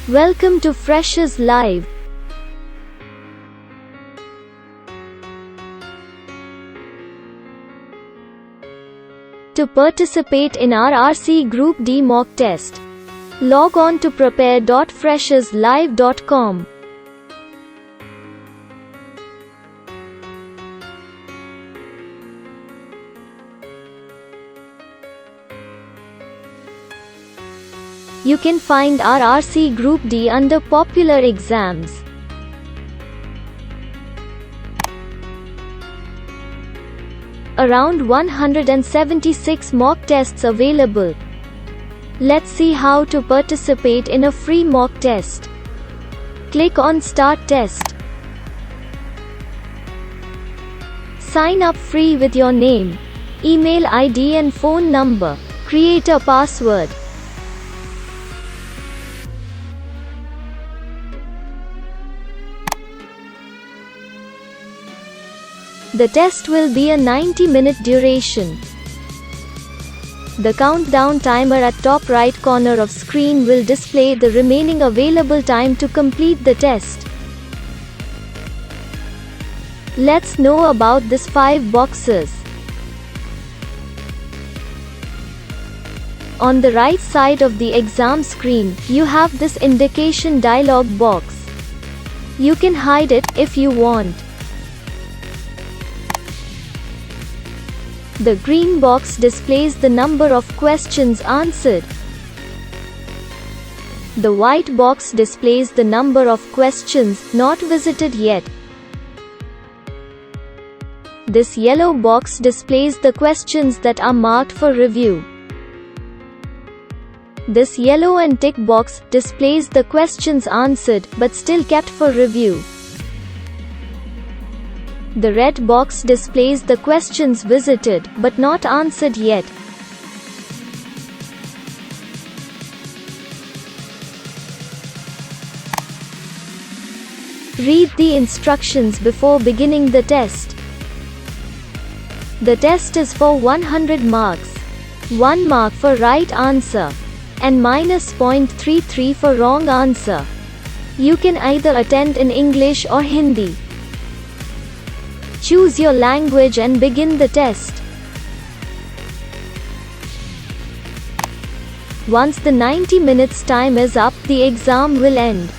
Welcome to Freshers Live. To participate in our RC Group D mock test, log on to prepare.fresherslive.com. You can find our RC Group D under Popular Exams. Around 176 mock tests available. Let's see how to participate in a free mock test. Click on Start Test. Sign up free with your name, email ID and phone number. Create a password. The test will be a 90-minute duration. The countdown timer at top right corner of screen will display the remaining available time to complete the test. Let's know about these 5 boxes. On the right side of the exam screen, you have this indication dialog box. You can hide it if you want. The green box displays the number of questions answered. The white box displays the number of questions not visited yet. This yellow box displays the questions that are marked for review. This yellow and tick box displays the questions answered but still kept for review. The red box displays the questions visited but not answered yet. Read the instructions before beginning the test. The test is for 100 marks. 1 mark for right answer and minus 0.33 for wrong answer. You can either attend in English or Hindi. Choose your language and begin the test. Once the 90 minutes time is up, the exam will end.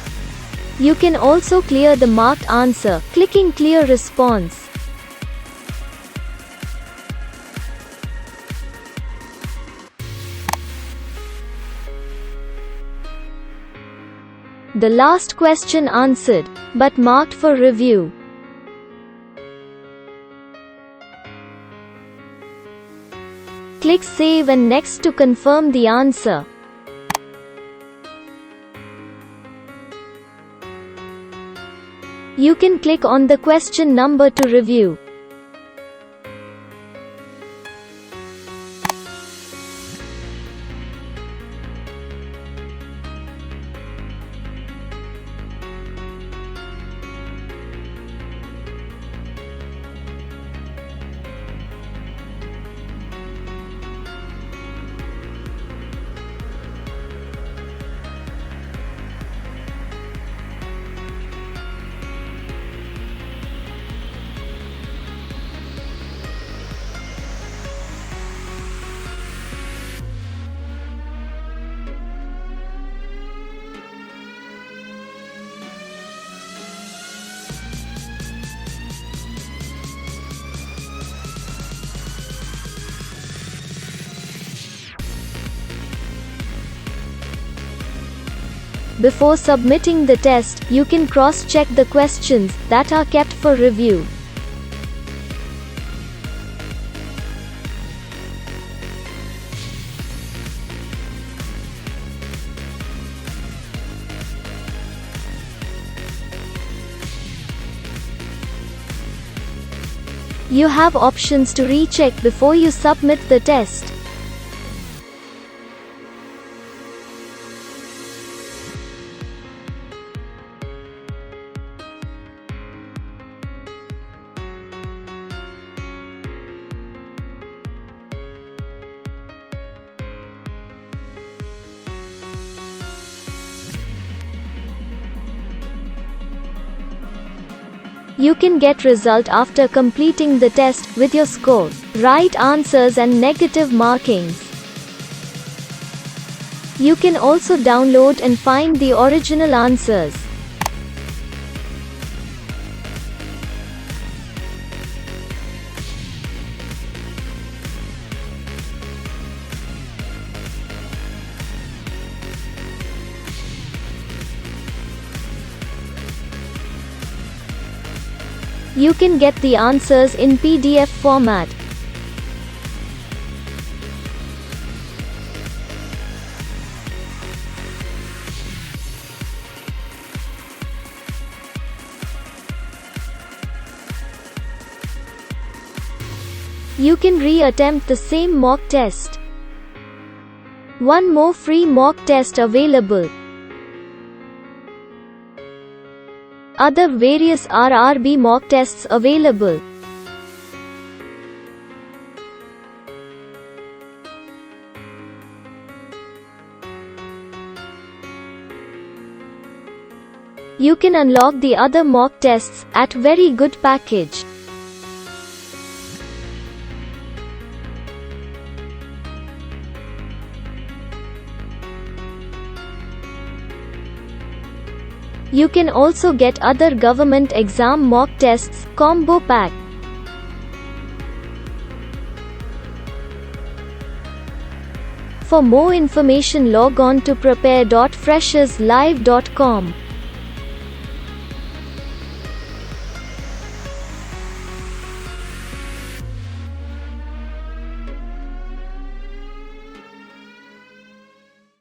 You can also clear the marked answer, clicking Clear Response. The last question answered, but marked for review. Click Save and Next to confirm the answer. You can click on the question number to review. Before submitting the test, you can cross-check the questions that are kept for review. You have options to recheck before you submit the test. You can get result after completing the test, with your score, right answers and negative markings. You can also download and find the original answers. You can get the answers in PDF format. You can re-attempt the same mock test. One more free mock test available. Other various RRB mock tests available. You can unlock the other mock tests at very good package. You can also get other government exam mock tests combo pack. For more information log on to prepare.fresherslive.com.